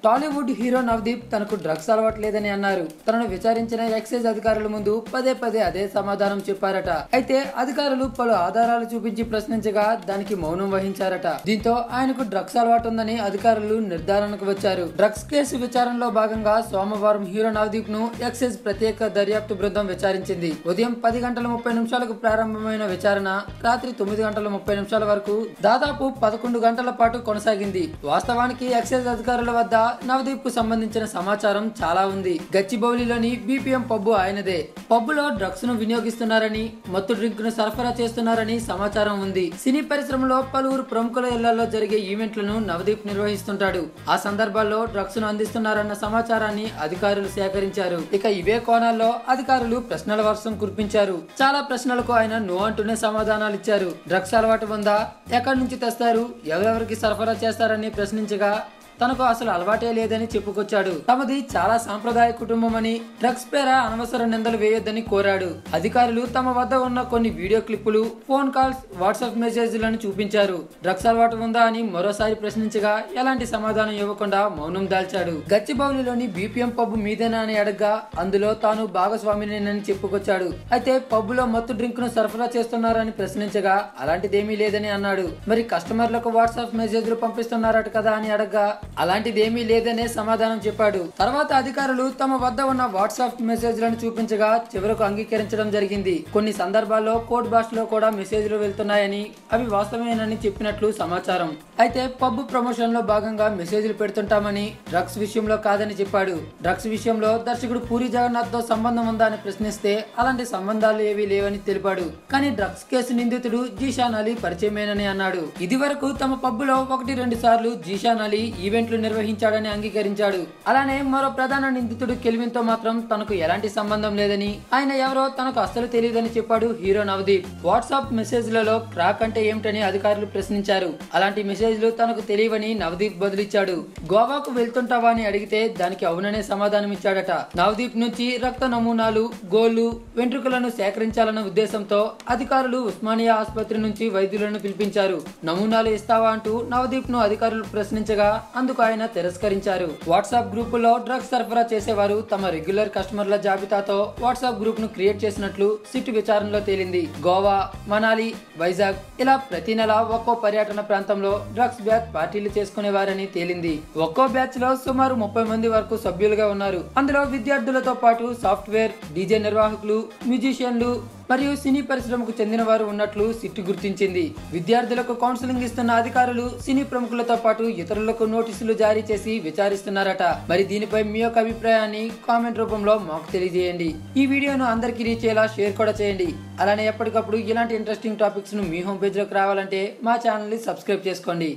Tollywood hero Navdeep తనకు drugs అలవాట్లేదని అన్నారు. తనను విచారించిన ఎక్సైజ్ అధికారుల ముందు పదే పదే అదే సమాధానం చెప్పారట. అయితే అధికారులు పలు ఆధారాలు చూపించి ప్రశ్నించగా దానికి మౌనం వహించారట. దీంతో ఆయనకు డ్రగ్స్ అలవాటు ఉందని అధికారులు నిర్ధారణకు వచ్చారు. డ్రగ్స్ కేసు విచారణలో భాగంగా సోమవారం హీరో నవదీప్ ను ఎక్సైజ్ ప్రత్యేక దర్యాప్తు బృందం విచారించింది. ఉదయం 10:30 ప్రారంభమైన విచారణ రాత్రి 9:30 వరకు దాదాపు 11 గంటల పాటు కొనసాగింది. వాస్తవానికి ఎక్సైజ్ అధికారుల వద్ద నవదీప్ కు సంబంధించిన సమాచారం చాలా ఉంది. గచ్చిబౌలిలోని బీపీఎం పబ్బు ఆయనదే. పబ్బులో డ్రగ్స్ ను వినియోగిస్తున్నారని, మత్తు డ్రింక్ ను సరఫరా చేస్తున్నారని సమాచారం ఉంది. సినీ పరిశ్రమలో పలువురు ప్రముఖుల ఇళ్లలో జరిగే ఈవెంట్లను నవదీప్ నిర్వహిస్తుంటాడు. ఆ సందర్భాల్లో డ్రగ్స్ ను అందిస్తున్నారన్న సమాచారాన్ని అధికారులు సేకరించారు. ఇక ఇవే కోణాల్లో అధికారులు ప్రశ్నల వర్షం కురిపించారు. చాలా ప్రశ్నలకు ఆయన నో అంటూనే సమాధానాలు ఇచ్చారు. డ్రగ్స్ అలవాటు ఉందా, ఎక్కడి నుంచి తెస్తారు, ఎవరెవరికి సరఫరా చేస్తారని ప్రశ్నించగా తనకు అసలు అలవాటే లేదని చెప్పుకొచ్చాడు. తమది చాలా సాంప్రదాయ కుటుంబం అని, డ్రగ్స్ పేర అనవసర నిందలు వేయొద్దని కోరాడు. అధికారులు తమ వద్ద ఉన్న కొన్ని వీడియో క్లిప్పులు, ఫోన్ కాల్స్, వాట్సాప్ మెసేజ్లను చూపించారు. డ్రగ్స్ అలవాటు ఉందా అని మరోసారి ప్రశ్నించగా ఎలాంటి సమాధానం ఇవ్వకుండా మౌనం దాల్చాడు. గచ్చిబౌలిలోని బీపీఎం పబ్బు మీదేనా అని అడగ్గా అందులో తాను భాగస్వామినేనని చెప్పుకొచ్చాడు. అయితే పబ్బులో మత్తు డ్రింక్ ను సరఫరా చేస్తున్నారని ప్రశ్నించగా అలాంటిదేమీ లేదని అన్నాడు. మరి కస్టమర్లకు వాట్సాప్ మెసేజ్లు పంపిస్తున్నారట కదా అని అడగ్గా అలాంటిదేమీ లేదనే సమాధానం చెప్పాడు. తర్వాత అధికారులు తమ వద్ద ఉన్న వాట్సాప్ మెసేజ్లను చూపించగా చివరకు అంగీకరించడం జరిగింది. కొన్ని సందర్భాల్లో కోడ్ భాషలో కూడా మెసేజ్లు వెళ్తున్నాయని, అవి వాస్తవేనని చెప్పినట్లు సమాచారం. అయితే పబ్ ప్రమోషన్ లో భాగంగా మెసేజ్లు పెడుతుంటామని, డ్రగ్స్ విషయంలో కాదని చెప్పాడు. డ్రగ్స్ విషయంలో దర్శకుడు పూరి జగన్నాథ్ తో సంబంధం ఉందా అని ప్రశ్నిస్తే అలాంటి సంబంధాలు ఏవీ లేవని తెలిపాడు. కానీ డ్రగ్స్ కేసు నిందితుడు జీషాన్ అలీ పరిచయమేనని అన్నాడు. ఇది వరకు తమ పబ్బులో 1-2 సార్లు జీషాన్ అలీ ఈవెంట్లు నిర్వహించాడని అంగీకరించాడు. అలానే మరో ప్రధాన నిందితుడు కెల్విన్ తో మాత్రం తనకు ఎలాంటి సంబంధం లేదని, ఆయన ఎవరో తనకు అస్సలు తెలియదని చెప్పాడు హీరో నవదీప్. వాట్సాప్ మెసేజ్లలో క్రాక్ అంటే ఏమిటని అధికారులు ప్రశ్నించారు. అలాంటి మెసేజ్లు తనకు తెలియవని నవదీప్ బదులిచ్చాడు. గోవాకు వెళ్తుంటావా అని అడిగితే దానికి అవుననే సమాధానం ఇచ్చాడట. నవదీప్ నుంచి రక్త నమూనాలు, గోళ్లు, వెంట్రుకలను సేకరించాలన్న ఉద్దేశంతో అధికారులు ఉస్మానియా ఆసుపత్రి నుంచి వైద్యులను పిలిపించారు. నమూనాలు ఇస్తావా అంటూ నవదీప్ ను అధికారులు ప్రశ్నించగా అందుకు ఆయన తిరస్కరించారు. వాట్సాప్ గ్రూపులో డ్రగ్స్ సరఫరా చేసేవారు తమ రెగ్యులర్ కస్టమర్ల జాబితాతో వాట్సాప్ గ్రూప్ ను క్రియేట్ చేసినట్లు సిట్ విచారణలో తేలింది. గోవా, మనాలి, వైజాగ్ ఇలా ప్రతి నెల ఒక్కో పర్యటన ప్రాంతంలో డ్రగ్స్ బ్యాచ్ పార్టీలు చేసుకునేవారని తేలింది. ఒక్కో బ్యాచ్ లో సుమారు 30 మంది వరకు సభ్యులుగా ఉన్నారు. అందులో విద్యార్థులతో పాటు సాఫ్ట్వేర్, డీజే నిర్వాహకులు, మ్యూజిషియన్లు మరియు సినీ పరిశ్రమకు చెందిన వారు ఉన్నట్లు సిట్ గుర్తించింది. విద్యార్థులకు కౌన్సిలింగ్ ఇస్తున్న అధికారులు సినీ ప్రముఖులతో పాటు ఇతరులకు నోటీసులు జారీ చేసి విచారిస్తున్నారట. మరి దీనిపై మీ యొక్క అభిప్రాయాన్ని కామెంట్ రూపంలో మాకు తెలియజేయండి. ఈ వీడియోను అందరికీ రీచ్ అయ్యేలా షేర్ కూడా చేయండి. అలానే ఎప్పటికప్పుడు ఇలాంటి ఇంట్రెస్టింగ్ టాపిక్స్ ను మీ హోమ్ పేజ్ లోకి రావాలంటే మా ఛానల్ ని సబ్స్క్రైబ్ చేసుకోండి.